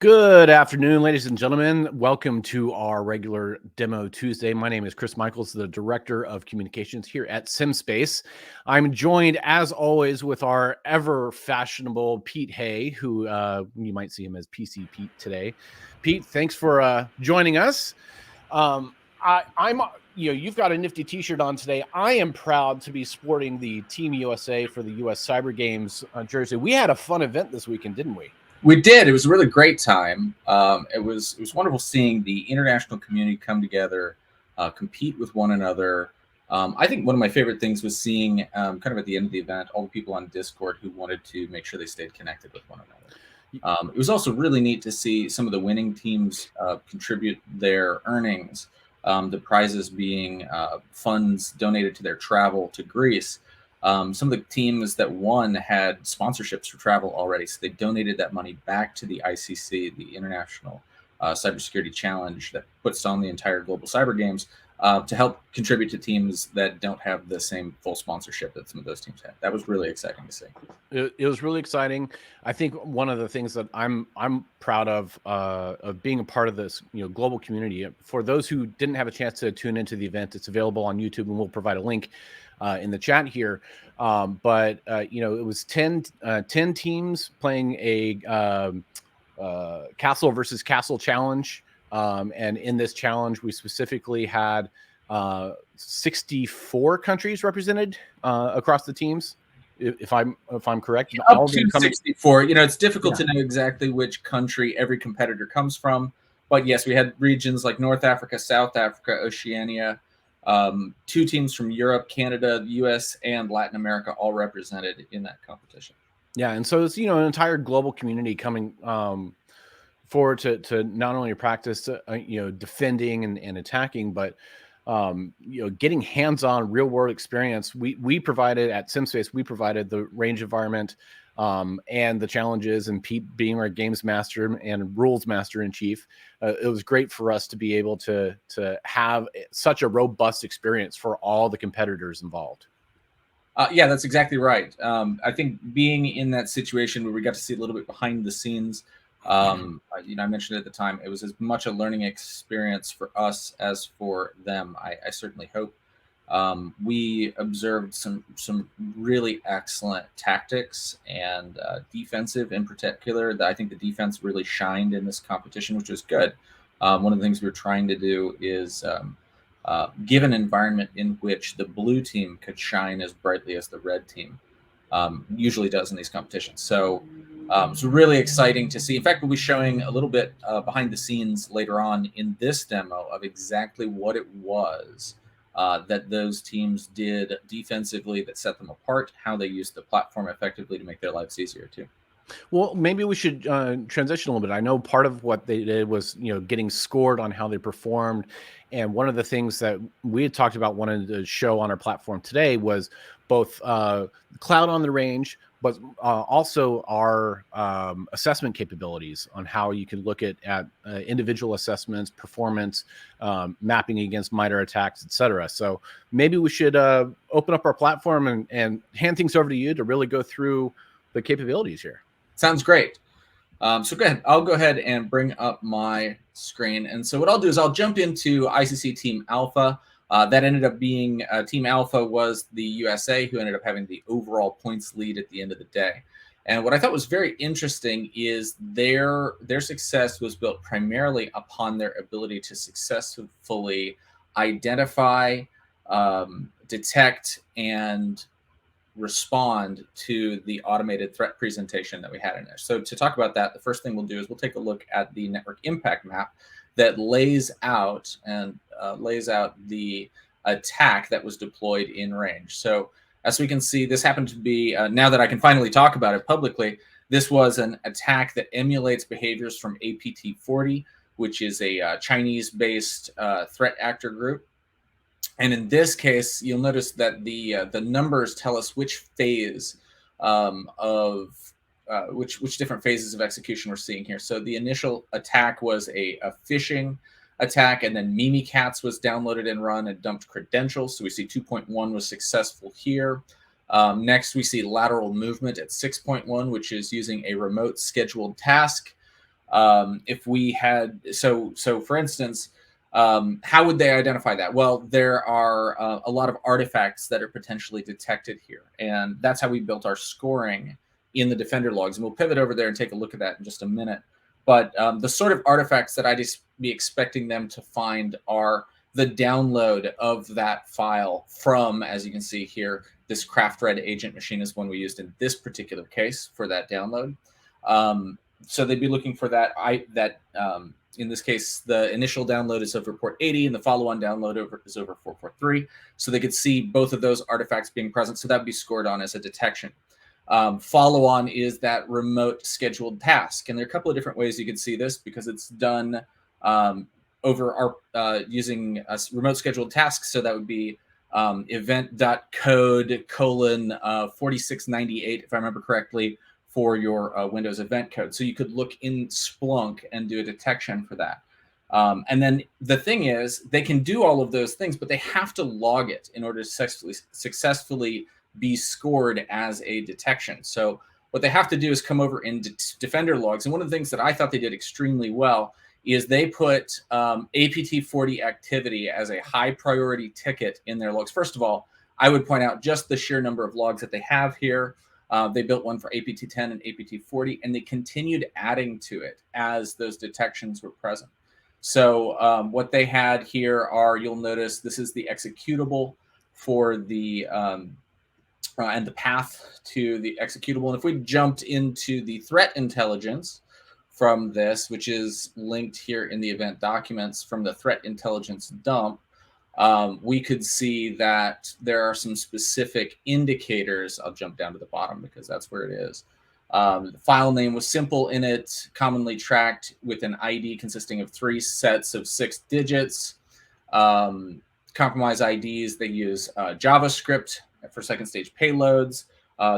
Good afternoon, ladies and gentlemen. Welcome to our regular Demo Tuesday. My name is Chris Michaels, the Director of Communications here at SimSpace. I'm joined, as always, with our ever fashionable Pete Hay, who you might see him as PC Pete today. Pete, thanks for joining us. You've got a nifty T-shirt on today. I am proud to be sporting the Team USA for the U.S. Cyber Games jersey. We had a fun event this weekend, didn't we? We did. It was a really great time. It was wonderful seeing the international community come together, compete with one another. I think one of my favorite things was seeing kind of at the end of the event, all the people on Discord who wanted to make sure they stayed connected with one another. It was also really neat to see some of the winning teams contribute their earnings, the prizes being funds donated to their travel to Greece. Some of the teams that won had sponsorships for travel already, so they donated that money back to the ICC, the International Cybersecurity Challenge that puts on the entire Global Cyber Games, to help contribute to teams that don't have the same full sponsorship that some of those teams have. That was really exciting to see. It was really exciting. I think one of the things that I'm proud of being a part of this global community. For those who didn't have a chance to tune into the event, it's available on YouTube, and we'll provide a link in the chat here. But it was 10 teams playing a castle versus castle challenge. And in this challenge, we specifically had 64 countries represented across the teams. If I'm correct, up to 64. It's difficult to know exactly which country every competitor comes from, but yes, we had regions like North Africa, South Africa, Oceania. 2 teams from Europe, Canada, the US, and Latin America all represented in that competition. Yeah, and so it's an entire global community coming forward to not only practice defending and attacking, but getting hands-on real-world experience. We provided at SimSpace, we provided the range environment and the challenges, and Pete being our games master and rules master in chief, it was great for us to be able to have such a robust experience for all the competitors involved. Yeah, that's exactly right. I think being in that situation where we got to see a little bit behind the scenes, I mentioned at the time, it was as much a learning experience for us as for them. I certainly hope. We observed some really excellent tactics and defensive in particular. I think the defense really shined in this competition, which was good. One of the things we were trying to do is give an environment in which the blue team could shine as brightly as the red team usually does in these competitions. So it's really exciting to see. In fact, we'll be showing a little bit behind the scenes later on in this demo of exactly what it was that those teams did defensively that set them apart, how they used the platform effectively to make their lives easier too. Well, maybe we should transition a little bit. I know part of what they did was, getting scored on how they performed. And one of the things that we had talked about wanting to show on our platform today was both Cloud on the Range, but also our assessment capabilities on how you can look at individual assessments, performance, mapping against MITRE attacks, etc. So maybe we should open up our platform and hand things over to you to really go through the capabilities here. Sounds great. So go ahead. I'll go ahead and bring up my screen. And so what I'll do is I'll jump into ICC Team Alpha. That ended up being Team Alpha was the USA, who ended up having the overall points lead at the end of the day. And what I thought was very interesting is their success was built primarily upon their ability to successfully identify, detect, and respond to the automated threat presentation that we had in there. So to talk about that, the first thing we'll do is we'll take a look at the network impact map that lays out the attack that was deployed in range. So as we can see, this happened to be, now that I can finally talk about it publicly, this was an attack that emulates behaviors from APT40, which is a Chinese-based threat actor group. And in this case, you'll notice that the numbers tell us which phase which different phases of execution we're seeing here. So the initial attack was a phishing attack, and then Mimikatz was downloaded and run and dumped credentials. So we see 2.1 was successful here. Next, we see lateral movement at 6.1, which is using a remote scheduled task. If we had, so for instance, how would they identify that? Well, there are a lot of artifacts that are potentially detected here, and that's how we built our scoring in the Defender logs. And we'll pivot over there and take a look at that in just a minute. But the sort of artifacts that I'd be expecting them to find are the download of that file from, as you can see here, this CraftRed agent machine is one we used in this particular case for that download. So they'd be looking for that. In this case, the initial download is over port 80 and the follow-on download is over 443. So they could see both of those artifacts being present. So that'd be scored on as a detection. Follow-on is that remote scheduled task. And there are a couple of different ways you can see this because it's done over our using a remote scheduled task. So that would be event.code:4698, if I remember correctly, for your Windows event code. So you could look in Splunk and do a detection for that. And then the thing is, they can do all of those things, but they have to log it in order to successfully be scored as a detection. So what they have to do is come over in Defender logs. And one of the things that I thought they did extremely well is they put APT40 activity as a high priority ticket in their logs. First of all, I would point out just the sheer number of logs that they have here. They built one for APT10 and APT40, and they continued adding to it as those detections were present. So what they had here are, you'll notice this is the executable for the, and the path to the executable. And if we jumped into the threat intelligence from this, which is linked here in the event documents from the threat intelligence dump, we could see that there are some specific indicators. I'll jump down to the bottom because that's where it is. The file name was simple in it, commonly tracked with an ID consisting of 3 sets of 6 digits. Compromise IDs, they use JavaScript for second stage payloads.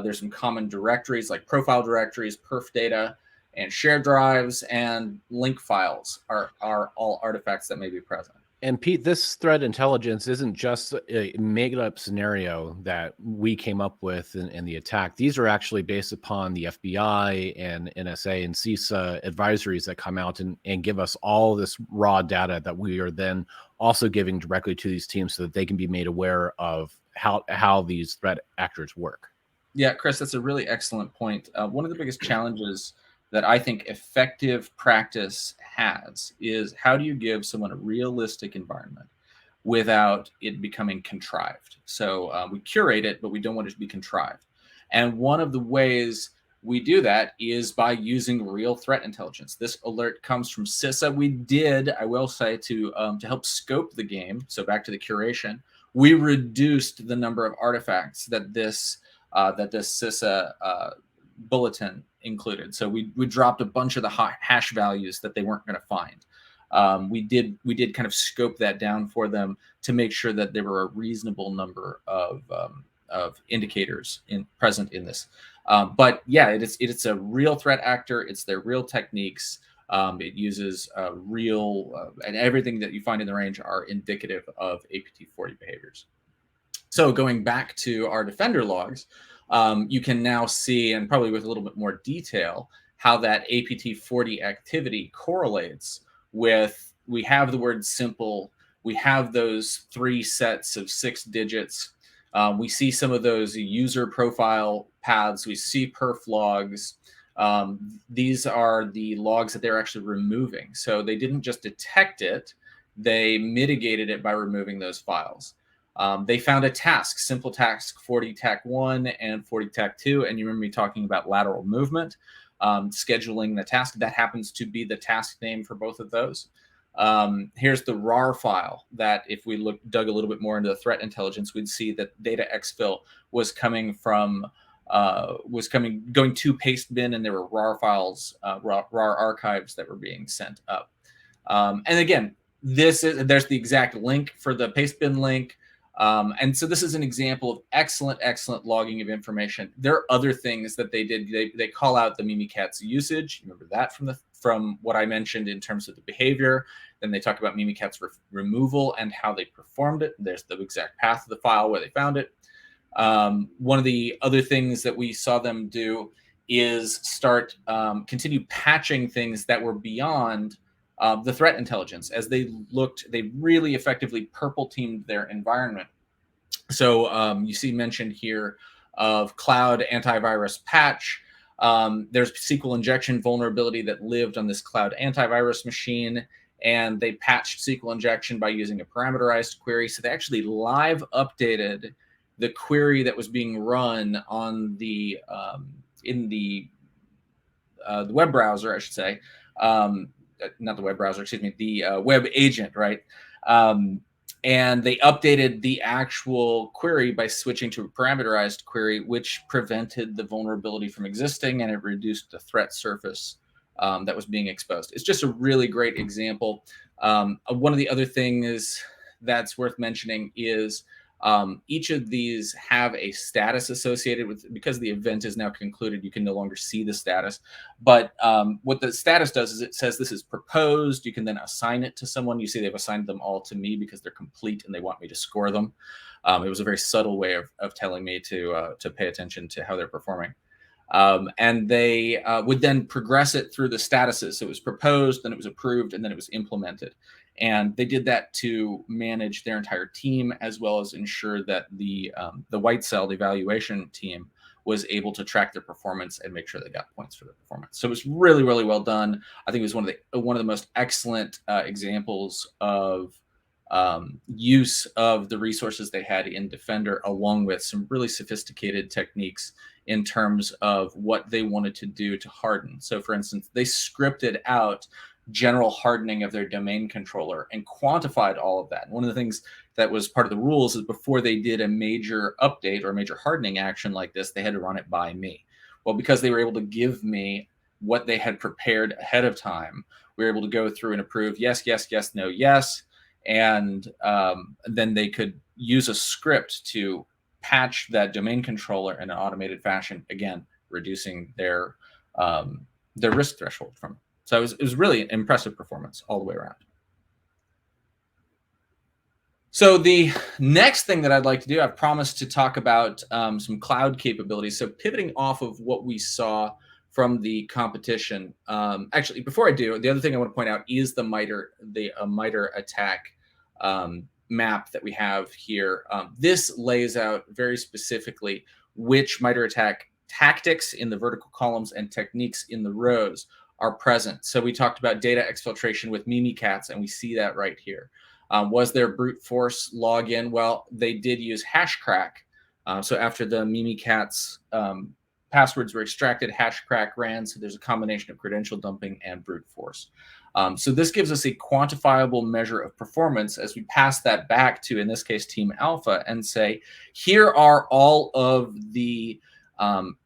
There's some common directories like profile directories, perf data, and shared drives, and link files are all artifacts that may be present. And Pete, this threat intelligence isn't just a made-up scenario that we came up with in the attack. These are actually based upon the FBI and NSA and CISA advisories that come out and give us all this raw data that we are then also giving directly to these teams so that they can be made aware of how these threat actors work. Yeah, Chris, that's a really excellent point. One of the biggest challenges that I think effective practice has is how do you give someone a realistic environment without it becoming contrived? So we curate it, but we don't want it to be contrived. And one of the ways we do that is by using real threat intelligence. This alert comes from CISA. We did, I will say, to help scope the game. So back to the curation, we reduced the number of artifacts that this CISA bulletin included. So we dropped a bunch of the hash values that they weren't going to find. We did kind of scope that down for them to make sure that there were a reasonable number of indicators present in this. But yeah, it's a real threat actor. It's their real techniques. It uses real and everything that you find in the range are indicative of APT40 behaviors. So going back to our Defender logs, you can now see, and probably with a little bit more detail, how that APT40 activity correlates with, we have the word simple, we have those 3 sets of 6 digits, we see some of those user profile paths, we see perf logs. These are the logs that they're actually removing. So they didn't just detect it, they mitigated it by removing those files. They found a task, simple task 40 tac 1 and 40 tac 2. And you remember me talking about lateral movement, scheduling the task. That happens to be the task name for both of those. Here's the RAR file that if we dug a little bit more into the threat intelligence, we'd see that data exfil was coming from, going to paste bin, and there were RAR files, RAR archives that were being sent up. And again, there's the exact link for the paste bin link. And so this is an example of excellent logging of information. There are other things that they did. They call out the Mimikatz usage. Remember that from what I mentioned in terms of the behavior. Then they talk about Mimikatz removal and how they performed it. There's the exact path of the file where they found it. One of the other things that we saw them do is start continue patching things that were beyond the threat intelligence. As they really effectively purple teamed their environment. So you see mentioned here of cloud antivirus patch. There's SQL injection vulnerability that lived on this cloud antivirus machine, and they patched SQL injection by using a parameterized query. So they actually live updated the query that was being run on the in the web browser, I should say, not the web browser, excuse me, the web agent, right? And they updated the actual query by switching to a parameterized query, which prevented the vulnerability from existing, and it reduced the threat surface that was being exposed. It's just a really great example. One of the other things that's worth mentioning is each of these have a status associated with, because the event is now concluded, you can no longer see the status. But what the status does is it says this is proposed. You can then assign it to someone. You see they've assigned them all to me because they're complete and they want me to score them. It was a very subtle way of telling me to pay attention to how they're performing. And they would then progress it through the statuses. So it was proposed, then it was approved, and then it was implemented. And they did that to manage their entire team, as well as ensure that the white cell, the evaluation team, was able to track their performance and make sure they got points for their performance. So it was really, really well done. I think it was one of the most excellent examples of use of the resources they had in Defender, along with some really sophisticated techniques in terms of what they wanted to do to harden. So for instance, they scripted out general hardening of their domain controller and quantified all of that. And one of the things that was part of the rules is before they did a major update or a major hardening action like this, they had to run it by me. Well, because they were able to give me what they had prepared ahead of time, we were able to go through and approve yes, yes, yes, no, yes. And then they could use a script to patch that domain controller in an automated fashion, again, reducing their risk threshold from it. So it was really an impressive performance all the way around. So the next thing that I'd like to do, I've promised to talk about some cloud capabilities. So pivoting off of what we saw from the competition. Actually, before I do, the other thing I want to point out is the MITRE ATT&CK map that we have here. This lays out very specifically which MITRE ATT&CK tactics in the vertical columns and techniques in the rows are present. So we talked about data exfiltration with Mimikatz, and we see that right here. Was there brute force login? Well, they did use Hashcrack. So after the Mimikatz passwords were extracted, Hashcrack ran. So there's a combination of credential dumping and brute force. So this gives us a quantifiable measure of performance as we pass that back to, in this case, Team Alpha, and say, here are all of the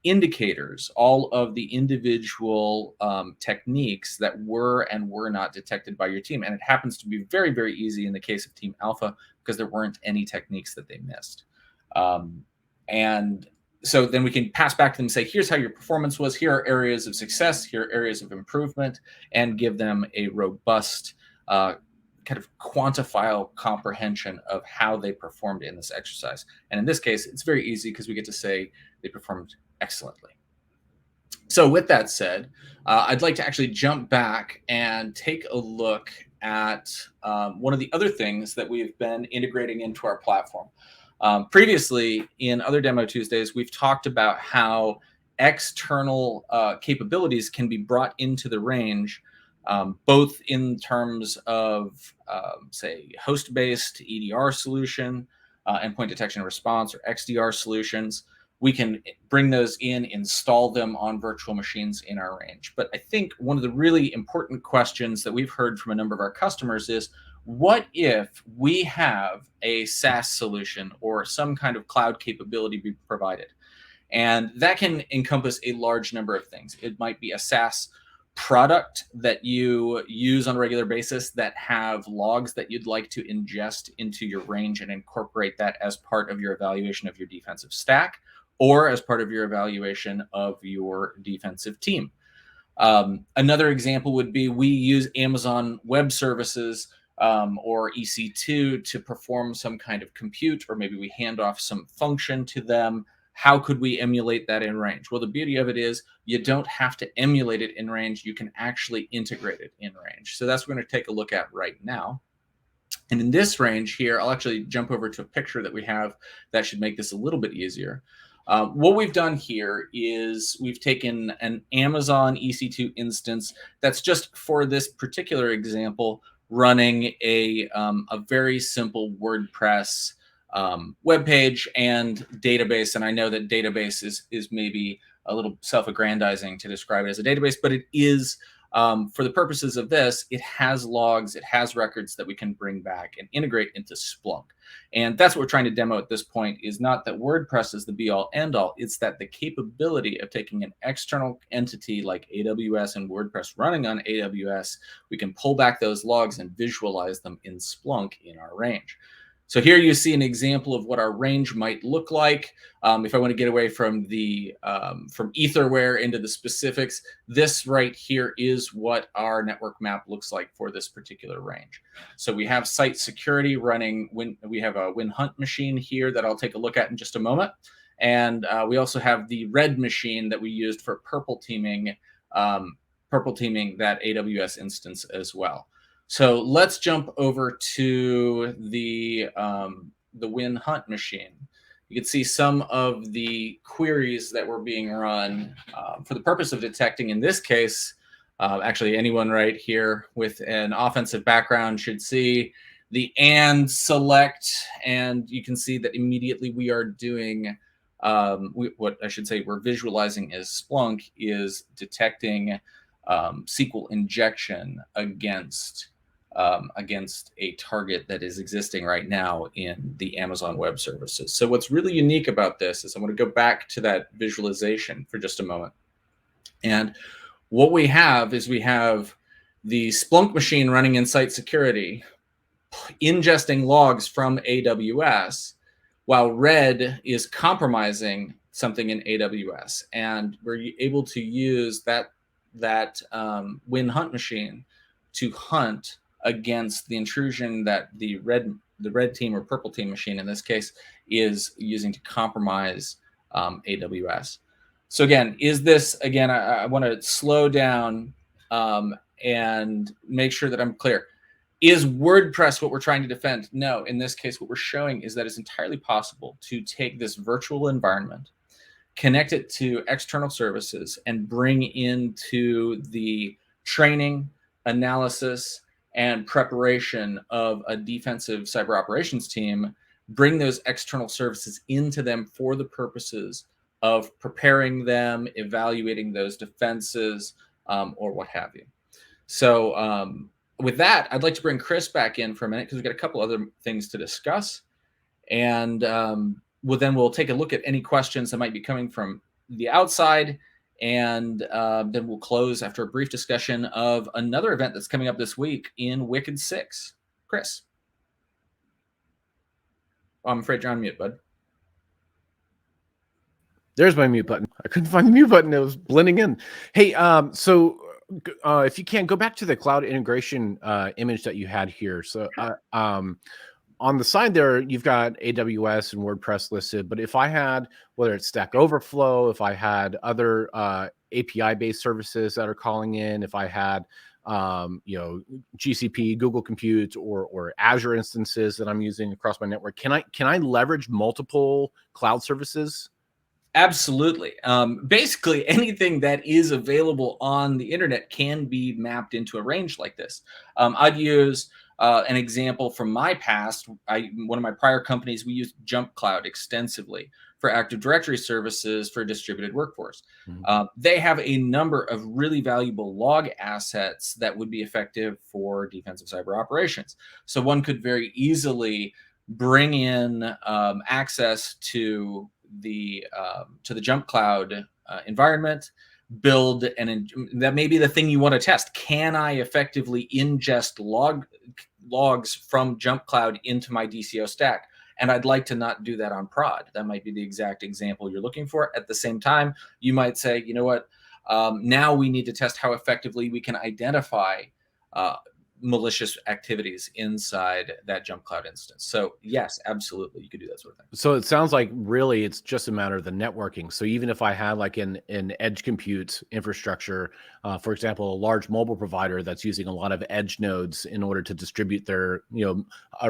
indicators, all of the individual techniques that were and were not detected by your team. And it happens to be very, very easy in the case of Team Alpha because there weren't any techniques that they missed. And so then we can pass back to them and say, here's how your performance was. Here are areas of success. Here are areas of improvement, and give them a robust kind of quantifiable comprehension of how they performed in this exercise. And in this case, it's very easy because we get to say they performed excellently. So with that said, I'd like to actually jump back and take a look at one of the other things that we've been integrating into our platform. Previously, in other Demo Tuesdays, we've talked about how external capabilities can be brought into the range, both in terms of, say, host-based EDR solution, endpoint detection and response, or XDR solutions. We can bring those in, install them on virtual machines in our range. But I think one of the really important questions that we've heard from a number of our customers is, what if we have a SaaS solution or some kind of cloud capability be provided? And that can encompass a large number of things. It might be a SaaS product that you use on a regular basis that have logs that you'd like to ingest into your range and incorporate that as part of your evaluation of your defensive stack, or as part of your evaluation of your defensive team. Another example would be we use Amazon Web Services or EC2 to perform some kind of compute, or maybe we hand off some function to them. how could we emulate that in range? Well, the beauty of it is you don't have to emulate it in range. You can actually integrate it in range. So that's what we're going to take a look at right now. And in this range here, I'll actually jump over to a picture that we have that should make this a little bit easier. What we've done here is we've taken an Amazon EC2 instance that's just for this particular example running a very simple WordPress web page and database. And I know that database is maybe a little self-aggrandizing to describe it as a database, but it is, for the purposes of this, it has logs, it has records that we can bring back and integrate into Splunk. And that's what we're trying to demo at this point, is not that WordPress is the be-all, end-all. It's that the capability of taking an external entity like AWS and WordPress running on AWS, we can pull back those logs and visualize them in Splunk in our range. So here you see an example of what our range might look like. If I want to get away from the from Etherware into the specifics, this right here is what our network map looks like for this particular range. So we have site security running. We have a WinHunt machine here that I'll take a look at in just a moment, and we also have the red machine that we used for purple teaming that AWS instance as well. So let's jump over to the WinHunt machine. You can see some of the queries that were being run for the purpose of detecting, in this case, actually anyone right here with an offensive background should see the and select, and you can see that immediately we are doing, what I should say we're visualizing as Splunk is detecting SQL injection against a target that is existing right now in the Amazon Web Services. So what's really unique about this is I'm going to go back to that visualization for just a moment. And what we have is we have the Splunk machine running in site security, ingesting logs from AWS, while Red is compromising something in AWS. And we're able to use that WinHunt machine to hunt against the intrusion that the red team or purple team machine in this case is using to compromise AWS. So again, I want to slow down and make sure that I'm clear. Is WordPress what we're trying to defend? No, in this case, what we're showing is that it's entirely possible to take this virtual environment, connect it to external services, and bring into the training, analysis, and preparation of a defensive cyber operations team, bring those external services into them for the purposes of preparing them, evaluating those defenses, or what have you. So with that, I'd like to bring Chris back in for a minute because we've got a couple other things to discuss. And we'll take a look at any questions that might be coming from the outside. And then we'll close after a brief discussion of another event that's coming up this week in Wicked 6. Chris. Oh, I'm afraid you're on mute, bud. There's my mute button. I couldn't find the mute button. It was blending in. Hey, so if you can, go back to the cloud integration image that you had here. So on the side there, you've got AWS and WordPress listed, but if I had, whether it's Stack Overflow, if I had other API-based services that are calling in, if I had, GCP, Google Compute, or Azure instances that I'm using across my network, can I leverage multiple cloud services? Absolutely. Basically, anything that is available on the internet can be mapped into a range like this. I'd use an example from my past. One of my prior companies, we used Jump Cloud extensively for Active Directory services for distributed workforce. Mm-hmm. They have a number of really valuable log assets that would be effective for defensive cyber operations. So one could very easily bring in access to the Jump Cloud environment, build that may be the thing you want to test. Can I effectively ingest logs from Jump Cloud into my DCO stack? And I'd like to not do that on prod. That might be the exact example you're looking for. At the same time, you might say, you know what, now we need to test how effectively we can identify malicious activities inside that Jump Cloud instance. So yes, absolutely, you could do that sort of thing. So it sounds like really it's just a matter of the networking. So even if I had like an edge compute infrastructure, for example, a large mobile provider that's using a lot of edge nodes in order to distribute their,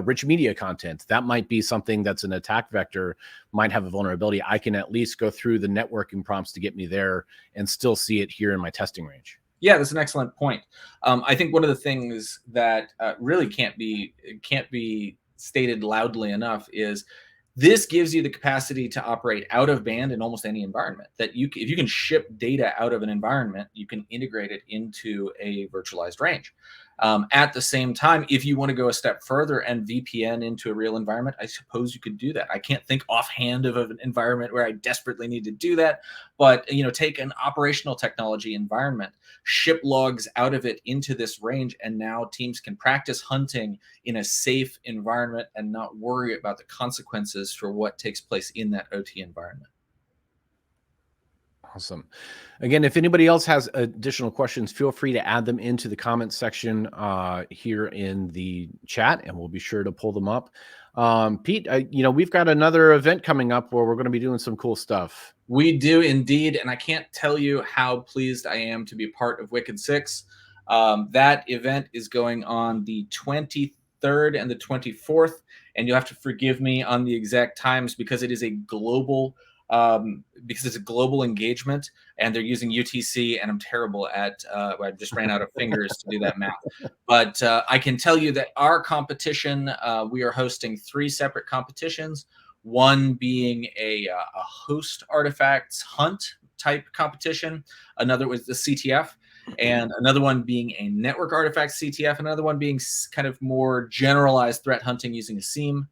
rich media content, that might be something that's an attack vector, might have a vulnerability. I can at least go through the networking prompts to get me there and still see it here in my testing range. Yeah, that's an excellent point. I think one of the things that really can't be stated loudly enough is this gives you the capacity to operate out of band in almost any environment. That if you can ship data out of an environment, you can integrate it into a virtualized range. At the same time, if you want to go a step further and VPN into a real environment, I suppose you could do that. I can't think offhand of an environment where I desperately need to do that, but take an operational technology environment, ship logs out of it into this range, and now teams can practice hunting in a safe environment and not worry about the consequences for what takes place in that OT environment. Awesome. Again, if anybody else has additional questions, feel free to add them into the comments section here in the chat, and we'll be sure to pull them up. Pete, we've got another event coming up where we're going to be doing some cool stuff. We do indeed, and I can't tell you how pleased I am to be part of Wicked Six. That event is going on the 23rd and the 24th, and you'll have to forgive me on the exact times because it is a global engagement, and they're using UTC, and I'm terrible at I just ran out of fingers to do that math. But I can tell you that our competition, we are hosting 3 separate competitions, one being a host artifacts hunt type competition, another was the CTF, and another one being a network artifacts CTF, another one being kind of more generalized threat hunting using a SIEM.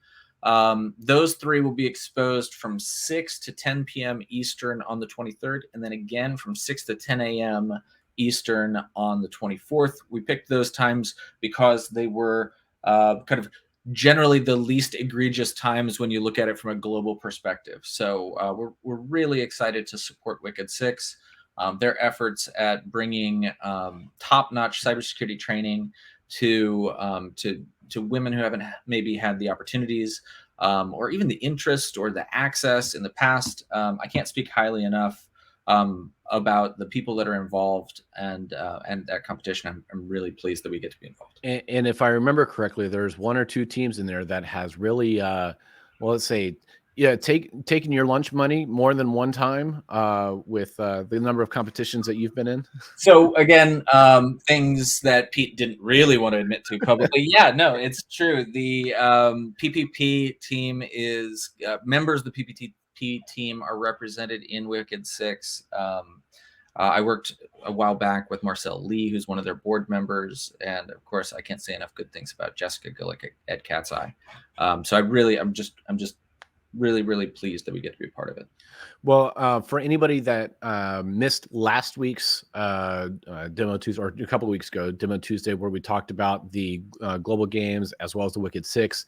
Those 3 will be exposed from 6 to 10 p.m. Eastern on the 23rd, and then again from 6 to 10 a.m. Eastern on the 24th. We picked those times because they were kind of generally the least egregious times when you look at it from a global perspective. So we're really excited to support Wicked Six, their efforts at bringing top-notch cybersecurity training to women who haven't maybe had the opportunities or even the interest or the access in the past. I can't speak highly enough about the people that are involved and that competition. I'm really pleased that we get to be involved. And if I remember correctly, there's 1 or 2 teams in there that has really, let's say, taken your lunch money more than one time with the number of competitions that you've been in. So again, things that Pete didn't really want to admit to publicly. Yeah, no, it's true. The PPP team is members of the PPP team are represented in Wicked Six. I worked a while back with Marcel Lee, who's one of their board members, and of course, I can't say enough good things about Jessica Gillick at Cat's Eye. So I'm just really, really pleased that we get to be a part of it. Well, for anybody that missed last week's Demo Tuesday, or a couple of weeks ago, Demo Tuesday, where we talked about the global games as well as the Wicked Six,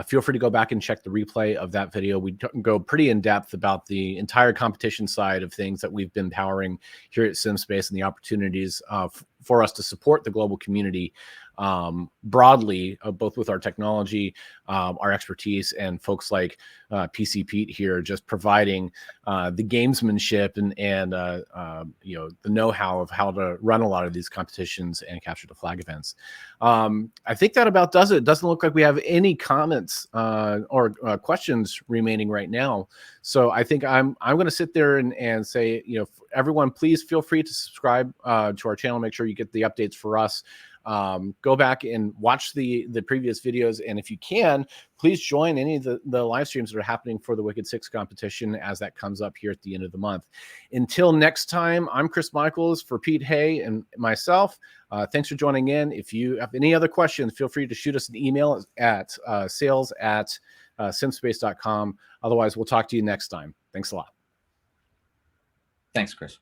feel free to go back and check the replay of that video. We go pretty in depth about the entire competition side of things that we've been powering here at SimSpace and the opportunities for us to support the global community broadly, both with our technology, our expertise, and folks like PC Pete here, just providing the gamesmanship and the know-how of how to run a lot of these competitions and capture the flag events. I think that about does it. It doesn't look like we have any comments or questions remaining right now. So I think I'm going to sit there and say, everyone, please feel free to subscribe to our channel. Make sure you get the updates for us. Go back and watch the previous videos, and if you can, please join any of the live streams that are happening for the Wicked Six competition as that comes up here at the end of the month. Until next time, I'm Chris Michaels for Pete Hay and myself. Thanks for joining in. If you have any other questions, feel free to shoot us an email at sales@simspace.com. Otherwise, we'll talk to you next time. Thanks a lot. Thanks, Chris.